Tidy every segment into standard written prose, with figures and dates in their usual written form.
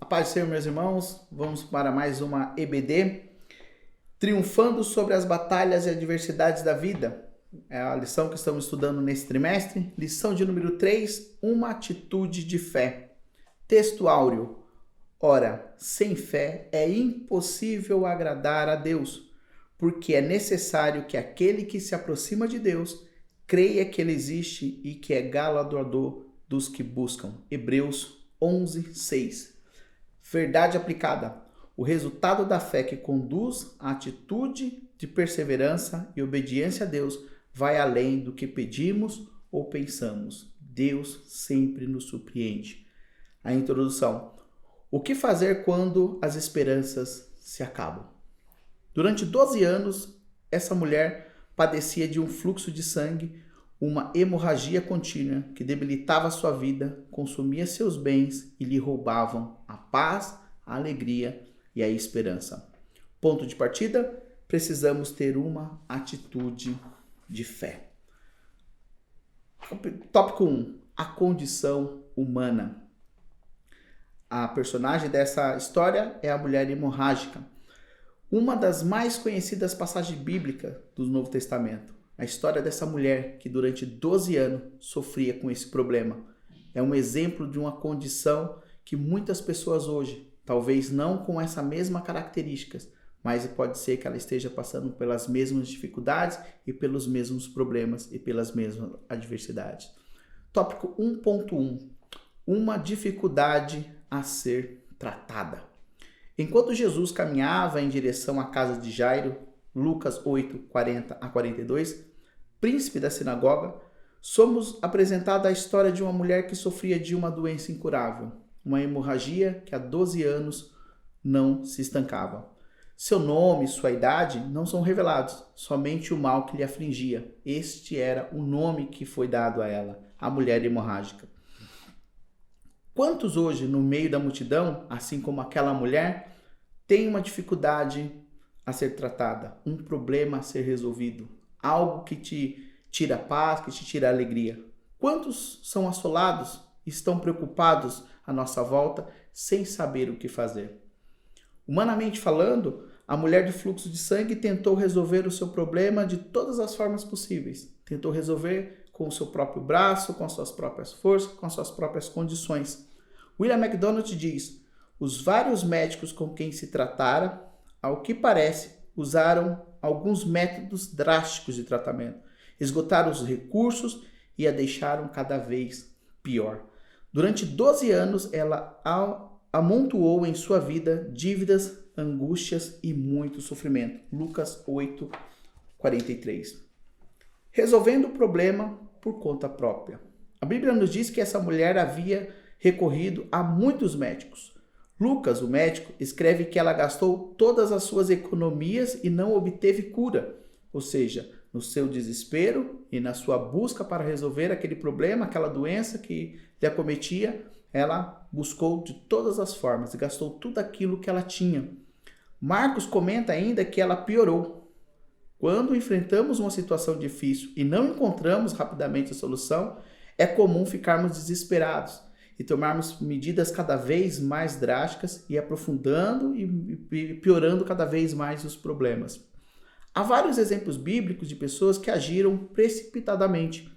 A paz do Senhor, meus irmãos, vamos para mais uma EBD, triunfando sobre as batalhas e adversidades da vida. É a lição que estamos estudando nesse trimestre, lição de número 3, uma atitude de fé. Texto áureo. Ora, sem fé é impossível agradar a Deus, porque é necessário que aquele que se aproxima de Deus creia que ele existe e que é galardoador dos que buscam. Hebreus 11, 6. Verdade aplicada. O resultado da fé que conduz à atitude de perseverança e obediência a Deus vai além do que pedimos ou pensamos. Deus sempre nos surpreende. A introdução. O que fazer quando as esperanças se acabam? Durante 12 anos, essa mulher padecia de um fluxo de sangue, uma hemorragia contínua que debilitava sua vida, consumia seus bens e lhe roubavam a paz, a alegria e a esperança. Ponto de partida, precisamos ter uma atitude de fé. Tópico 1. A condição humana. A personagem dessa história é a mulher hemorrágica, uma das mais conhecidas passagens bíblicas do Novo Testamento. A história dessa mulher que durante 12 anos sofria com esse problema. É um exemplo de uma condição que muitas pessoas hoje, talvez não com essa mesma características, mas pode ser que ela esteja passando pelas mesmas dificuldades e pelos mesmos problemas e pelas mesmas adversidades. Tópico 1.1. Uma dificuldade a ser tratada. Enquanto Jesus caminhava em direção à casa de Jairo, Lucas 8, 40 a 42, príncipe da sinagoga, somos apresentados a história de uma mulher que sofria de uma doença incurável, uma hemorragia que há 12 anos não se estancava. Seu nome e sua idade não são revelados, somente o mal que lhe afligia. Este era o nome que foi dado a ela, a mulher hemorrágica. Quantos hoje, no meio da multidão, assim como aquela mulher, têm uma dificuldade a ser tratada, um problema a ser resolvido, algo que te tira a paz, que te tira a alegria? Quantos são assolados, estão preocupados à nossa volta, sem saber o que fazer? Humanamente falando, a mulher de fluxo de sangue tentou resolver o seu problema de todas as formas possíveis. Tentou resolver com o seu próprio braço, com as suas próprias forças, com as suas próprias condições. William MacDonald diz: os vários médicos com quem se tratara, ao que parece, usaram alguns métodos drásticos de tratamento, esgotaram os recursos e a deixaram cada vez pior. Durante 12 anos, ela amontoou em sua vida dívidas, angústias e muito sofrimento. Lucas 8, 43. Resolvendo o problema por conta própria. A Bíblia nos diz que essa mulher havia recorrido a muitos médicos. Lucas, o médico, escreve que ela gastou todas as suas economias e não obteve cura. Ou seja, no seu desespero e na sua busca para resolver aquele problema, aquela doença que lhe acometia, ela buscou de todas as formas e gastou tudo aquilo que ela tinha. Marcos comenta ainda que ela piorou. Quando enfrentamos uma situação difícil e não encontramos rapidamente a solução, é comum ficarmos desesperados e tomarmos medidas cada vez mais drásticas e aprofundando e piorando cada vez mais os problemas. Há vários exemplos bíblicos de pessoas que agiram precipitadamente,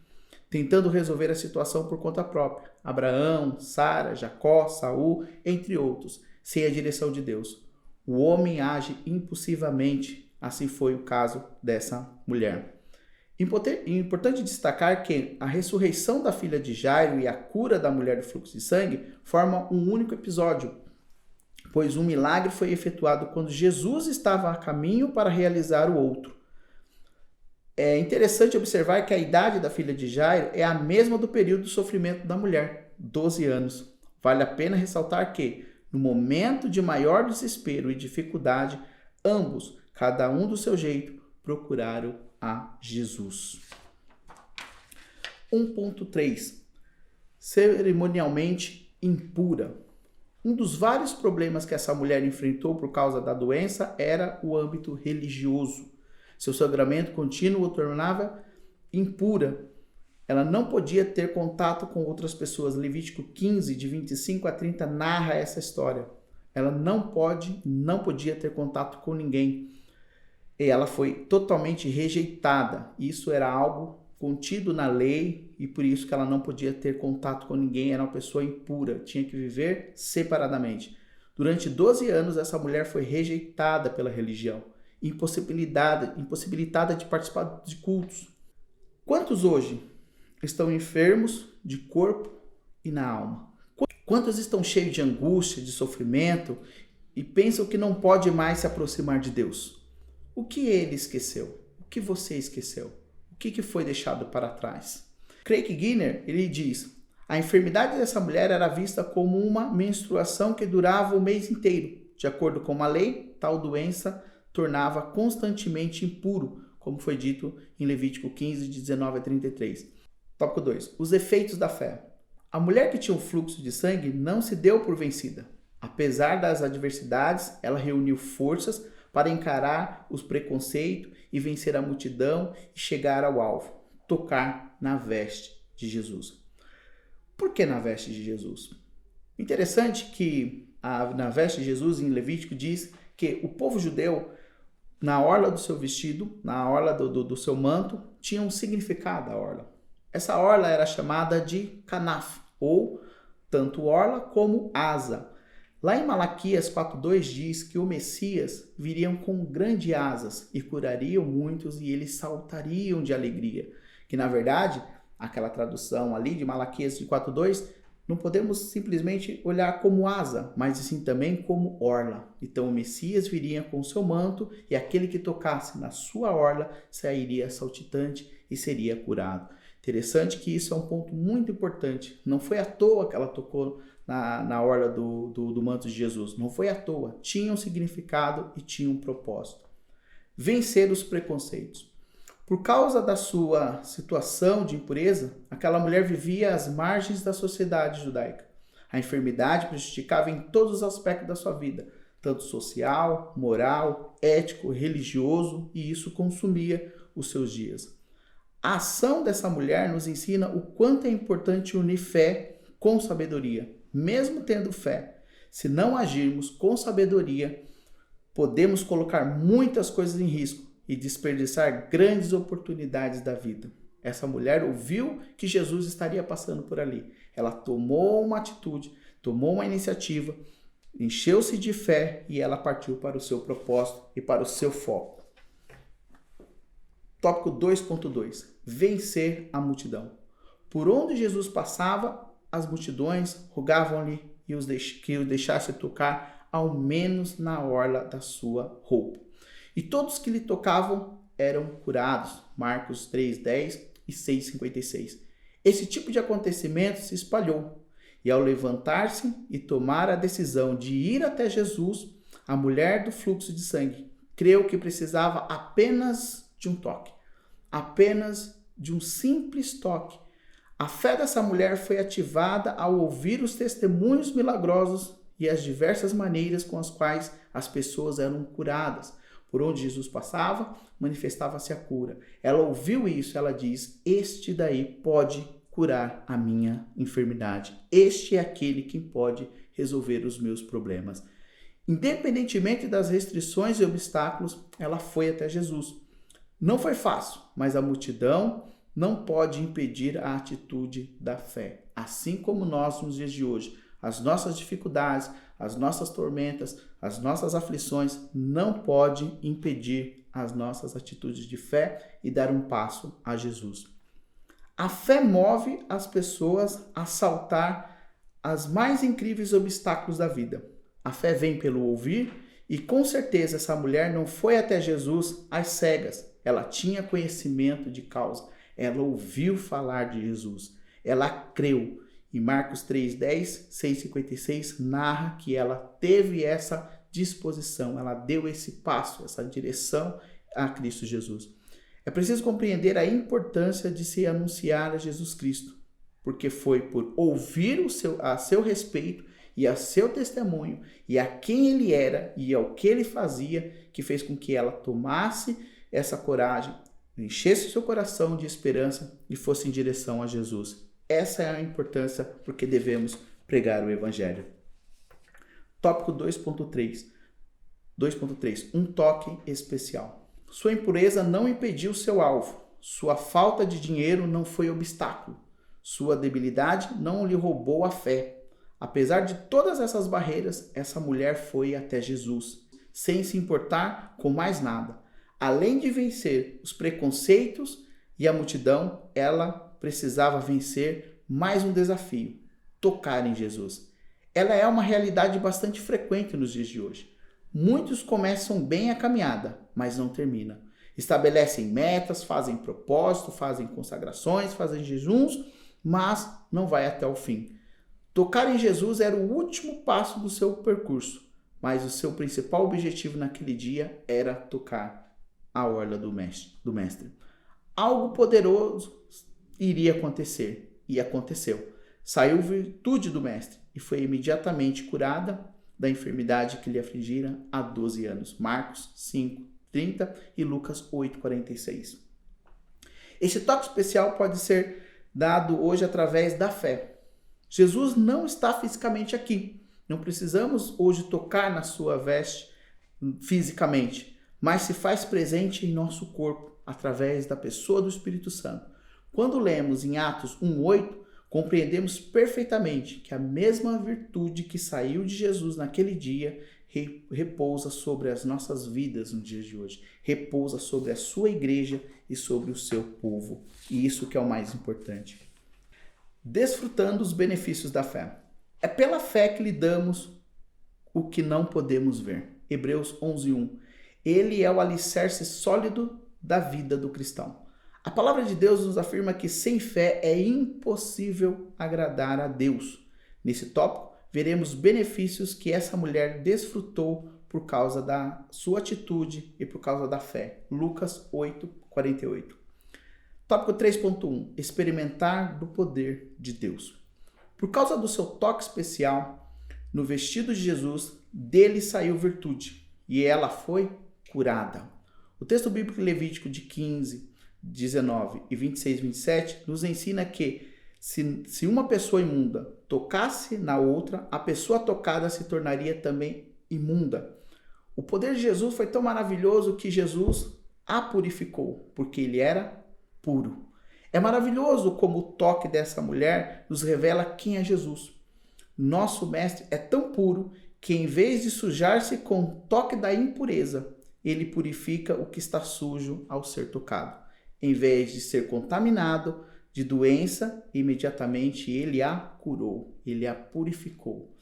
tentando resolver a situação por conta própria. Abraão, Sara, Jacó, Saul, entre outros, sem a direção de Deus. O homem age impulsivamente, assim foi o caso dessa mulher. Importante destacar que a ressurreição da filha de Jairo e a cura da mulher do fluxo de sangue formam um único episódio, pois um milagre foi efetuado quando Jesus estava a caminho para realizar o outro. É interessante observar que a idade da filha de Jairo é a mesma do período do sofrimento da mulher, 12 anos. Vale a pena ressaltar que, no momento de maior desespero e dificuldade, ambos, cada um do seu jeito, procuraram a Jesus. 1.3. Cerimonialmente impura. Um dos vários problemas que essa mulher enfrentou por causa da doença era o âmbito religioso. Seu sangramento contínuo o tornava impura Ela não podia ter contato com outras pessoas. Levítico 15, de 25 a 30, narra essa história. Ela não podia ter contato com ninguém. E ela foi totalmente rejeitada. Isso era algo contido na lei e por isso que ela não podia ter contato com ninguém. Era uma pessoa impura, tinha que viver separadamente. Durante 12 anos, essa mulher foi rejeitada pela religião, impossibilitada de participar de cultos. Quantos hoje estão enfermos de corpo e na alma? Quantos estão cheios de angústia, de sofrimento e pensam que não pode mais se aproximar de Deus? O que ele esqueceu? O que você esqueceu? O que foi deixado para trás? Craig Giner, ele diz: a enfermidade dessa mulher era vista como uma menstruação que durava o mês inteiro. De acordo com a lei, tal doença tornava constantemente impuro, como foi dito em Levítico 15, de 19 a 33. Tópico 2. Os efeitos da fé. A mulher que tinha um fluxo de sangue não se deu por vencida. Apesar das adversidades, ela reuniu forças para encarar os preconceitos e vencer a multidão e chegar ao alvo, tocar na veste de Jesus. Por que na veste de Jesus? Interessante que na veste de Jesus, em Levítico, diz que o povo judeu, na orla do seu vestido, na orla do seu manto, tinha um significado a orla. Essa orla era chamada de canaf, ou tanto orla como asa. Lá em Malaquias 4:2 diz que o Messias viria com grandes asas e curariam muitos e eles saltariam de alegria. Que na verdade, aquela tradução ali de Malaquias 4:2, não podemos simplesmente olhar como asa, mas sim também como orla. Então o Messias viria com seu manto e aquele que tocasse na sua orla sairia saltitante e seria curado. Interessante que isso é um ponto muito importante. Não foi à toa que ela tocou na orla do manto de Jesus. Não foi à toa. Tinha um significado e tinha um propósito. Vencer os preconceitos. Por causa da sua situação de impureza, aquela mulher vivia às margens da sociedade judaica. A enfermidade prejudicava em todos os aspectos da sua vida, tanto social, moral, ético, religioso, e isso consumia os seus dias. A ação dessa mulher nos ensina o quanto é importante unir fé com sabedoria. Mesmo tendo fé, se não agirmos com sabedoria, podemos colocar muitas coisas em risco e desperdiçar grandes oportunidades da vida. Essa mulher ouviu que Jesus estaria passando por ali. Ela tomou uma atitude, tomou uma iniciativa, encheu-se de fé e ela partiu para o seu propósito e para o seu foco. Tópico 2.2. Vencer a multidão. Por onde Jesus passava, as multidões rogavam-lhe que o deixasse tocar ao menos na orla da sua roupa. E todos que lhe tocavam eram curados. Marcos 3:10 e 6:56. Esse tipo de acontecimento se espalhou. E ao levantar-se e tomar a decisão de ir até Jesus, a mulher do fluxo de sangue creu que precisava apenas de um toque. Apenas de um simples toque. A fé dessa mulher foi ativada ao ouvir os testemunhos milagrosos e as diversas maneiras com as quais as pessoas eram curadas. Por onde Jesus passava, manifestava-se a cura. Ela ouviu isso, ela diz: este daí pode curar a minha enfermidade. Este é aquele que pode resolver os meus problemas. Independentemente das restrições e obstáculos, ela foi até Jesus. Não foi fácil, mas a multidão não pode impedir a atitude da fé. Assim como nós nos dias de hoje, as nossas dificuldades, as nossas tormentas, as nossas aflições não podem impedir as nossas atitudes de fé e dar um passo a Jesus. A fé move as pessoas a saltar os mais incríveis obstáculos da vida. A fé vem pelo ouvir e com certeza essa mulher não foi até Jesus às cegas. Ela tinha conhecimento de causa. Ela ouviu falar de Jesus. Ela creu. E Marcos 3:10, 6:56 narra que ela teve essa disposição. Ela deu esse passo, essa direção a Cristo Jesus. É preciso compreender a importância de se anunciar a Jesus Cristo. Porque foi por ouvir a seu respeito e a seu testemunho e a quem ele era e ao que ele fazia que fez com que ela tomasse essa coragem, enchesse o seu coração de esperança e fosse em direção a Jesus. Essa é a importância porque devemos pregar o Evangelho. Tópico 2.3. 2.3. Um toque especial. Sua impureza não impediu seu alvo. Sua falta de dinheiro não foi obstáculo. Sua debilidade não lhe roubou a fé. Apesar de todas essas barreiras, essa mulher foi até Jesus, sem se importar com mais nada. Além de vencer os preconceitos e a multidão, ela precisava vencer mais um desafio: tocar em Jesus. Ela é uma realidade bastante frequente nos dias de hoje. Muitos começam bem a caminhada, mas não terminam. Estabelecem metas, fazem propósito, fazem consagrações, fazem jejuns, mas não vai até o fim. Tocar em Jesus era o último passo do seu percurso, mas o seu principal objetivo naquele dia era tocar a orla do mestre. Algo poderoso iria acontecer, e aconteceu. Saiu virtude do mestre e foi imediatamente curada da enfermidade que lhe afligira há 12 anos. Marcos 5:30 e Lucas 8:46. Este toque especial pode ser dado hoje através da fé. Jesus não está fisicamente aqui. Não precisamos hoje tocar na sua veste fisicamente, mas se faz presente em nosso corpo através da pessoa do Espírito Santo. Quando lemos em Atos 1:8, compreendemos perfeitamente que a mesma virtude que saiu de Jesus naquele dia repousa sobre as nossas vidas nos dias de hoje, repousa sobre a sua igreja e sobre o seu povo. E isso que é o mais importante. Desfrutando os benefícios da fé. É pela fé que lhe damos o que não podemos ver. Hebreus 11:1. Ele é o alicerce sólido da vida do cristão. A palavra de Deus nos afirma que sem fé é impossível agradar a Deus. Nesse tópico, veremos benefícios que essa mulher desfrutou por causa da sua atitude e por causa da fé. Lucas 8:48. Tópico 3.1. Experimentar do poder de Deus. Por causa do seu toque especial, no vestido de Jesus, dele saiu virtude, e ela foi curada. O texto bíblico levítico de 15, 19 e 26, 27 nos ensina que se uma pessoa imunda tocasse na outra, a pessoa tocada se tornaria também imunda. O poder de Jesus foi tão maravilhoso que Jesus a purificou, porque ele era puro. É maravilhoso como o toque dessa mulher nos revela quem é Jesus. Nosso mestre é tão puro que, em vez de sujar-se com o toque da impureza, ele purifica o que está sujo ao ser tocado. Em vez de ser contaminado de doença, imediatamente ele a curou, ele a purificou.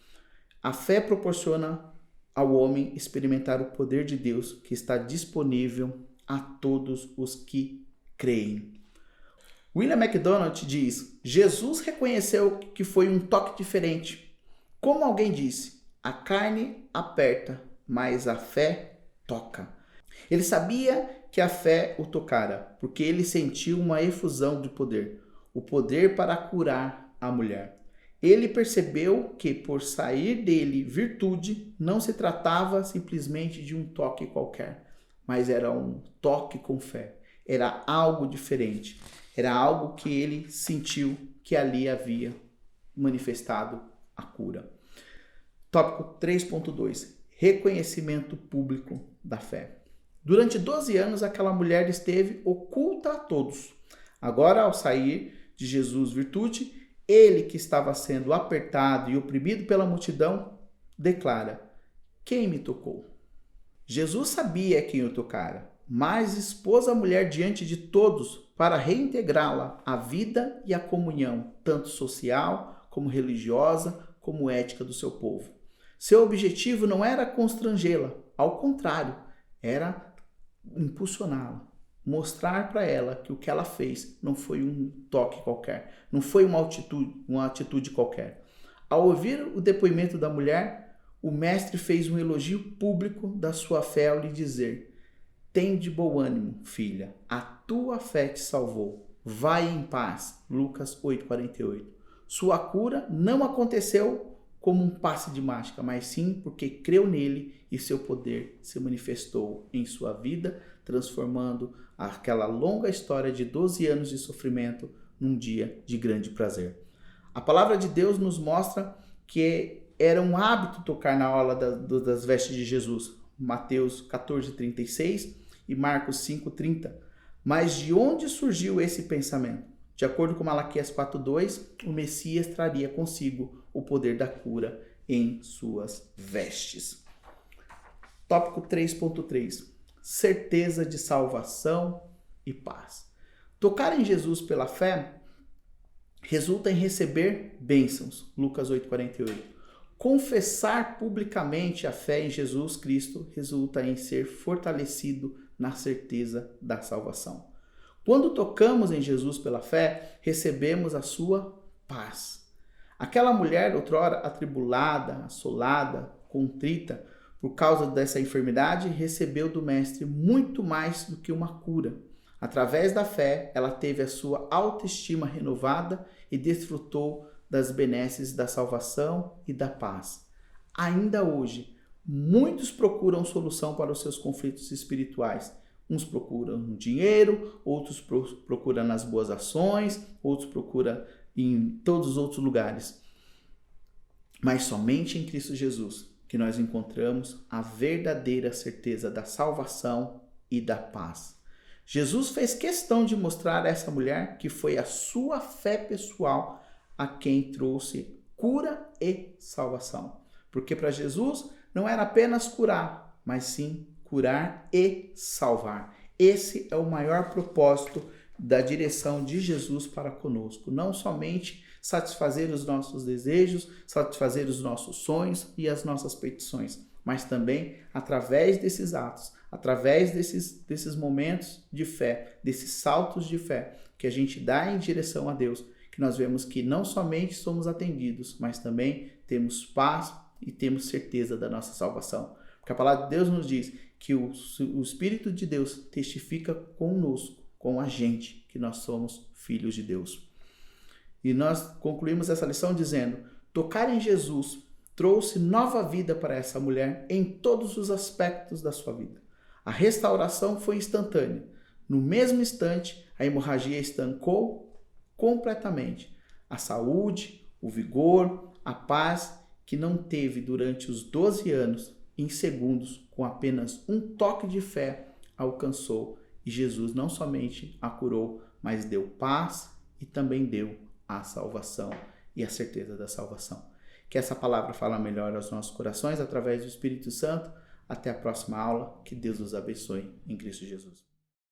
A fé proporciona ao homem experimentar o poder de Deus que está disponível a todos os que creem. William MacDonald diz: Jesus reconheceu que foi um toque diferente. Como alguém disse, a carne aperta, mas a fé toca. Ele sabia que a fé o tocara, porque ele sentiu uma efusão de poder, o poder para curar a mulher. Ele percebeu que, por sair dele virtude, não se tratava simplesmente de um toque qualquer, mas era um toque com fé. Era algo diferente. Era algo que ele sentiu que ali havia manifestado a cura. Tópico 3.2. Reconhecimento público da fé. Durante 12 anos, aquela mulher esteve oculta a todos. Agora, ao sair de Jesus virtude, ele que estava sendo apertado e oprimido pela multidão, declara: quem me tocou? Jesus sabia quem o tocara, mas expôs a mulher diante de todos para reintegrá-la à vida e à comunhão, tanto social, como religiosa, como ética do seu povo. Seu objetivo não era constrangê-la, ao contrário, era impulsioná-la, mostrar para ela que o que ela fez não foi um toque qualquer, não foi uma atitude qualquer. Ao ouvir o depoimento da mulher, o mestre fez um elogio público da sua fé ao lhe dizer: tem de bom ânimo, filha, a tua fé te salvou. Vai em paz. Lucas 8:48. Sua cura não aconteceu como um passe de mágica, mas sim porque creu nele e seu poder se manifestou em sua vida, transformando aquela longa história de 12 anos de sofrimento num dia de grande prazer. A palavra de Deus nos mostra que era um hábito tocar na orla das vestes de Jesus. Mateus 14:36 e Marcos 5:30. Mas de onde surgiu esse pensamento? De acordo com Malaquias 4:2, o Messias traria consigo o poder da cura em suas vestes. Tópico 3.3. Certeza de salvação e paz. Tocar em Jesus pela fé resulta em receber bênçãos. Lucas 8:48. Confessar publicamente a fé em Jesus Cristo resulta em ser fortalecido na certeza da salvação. Quando tocamos em Jesus pela fé, recebemos a sua paz. Aquela mulher, outrora atribulada, assolada, contrita por causa dessa enfermidade, recebeu do Mestre muito mais do que uma cura. Através da fé, ela teve a sua autoestima renovada e desfrutou das benesses da salvação e da paz. Ainda hoje, muitos procuram solução para os seus conflitos espirituais. Uns procuram no dinheiro, outros procuram nas boas ações, outros procuram em todos os outros lugares. Mas somente em Cristo Jesus que nós encontramos a verdadeira certeza da salvação e da paz. Jesus fez questão de mostrar a essa mulher que foi a sua fé pessoal a quem trouxe cura e salvação. Porque para Jesus não era apenas curar, mas sim curar e salvar. Esse é o maior propósito da direção de Jesus para conosco. Não somente satisfazer os nossos desejos, satisfazer os nossos sonhos e as nossas petições, mas também através desses atos, através desses momentos de fé, desses saltos de fé que a gente dá em direção a Deus, que nós vemos que não somente somos atendidos, mas também temos paz e temos certeza da nossa salvação. Porque a palavra de Deus nos diz que o Espírito de Deus testifica conosco, com a gente, que nós somos filhos de Deus. E nós concluímos essa lição dizendo: tocar em Jesus trouxe nova vida para essa mulher em todos os aspectos da sua vida. A restauração foi instantânea. No mesmo instante, a hemorragia estancou completamente. A saúde, o vigor, a paz que não teve durante os 12 anos, em segundos, com apenas um toque de fé, alcançou. E Jesus não somente a curou, mas deu paz e também deu a salvação e a certeza da salvação. Que essa palavra fale melhor aos nossos corações através do Espírito Santo. Até a próxima aula. Que Deus os abençoe em Cristo Jesus.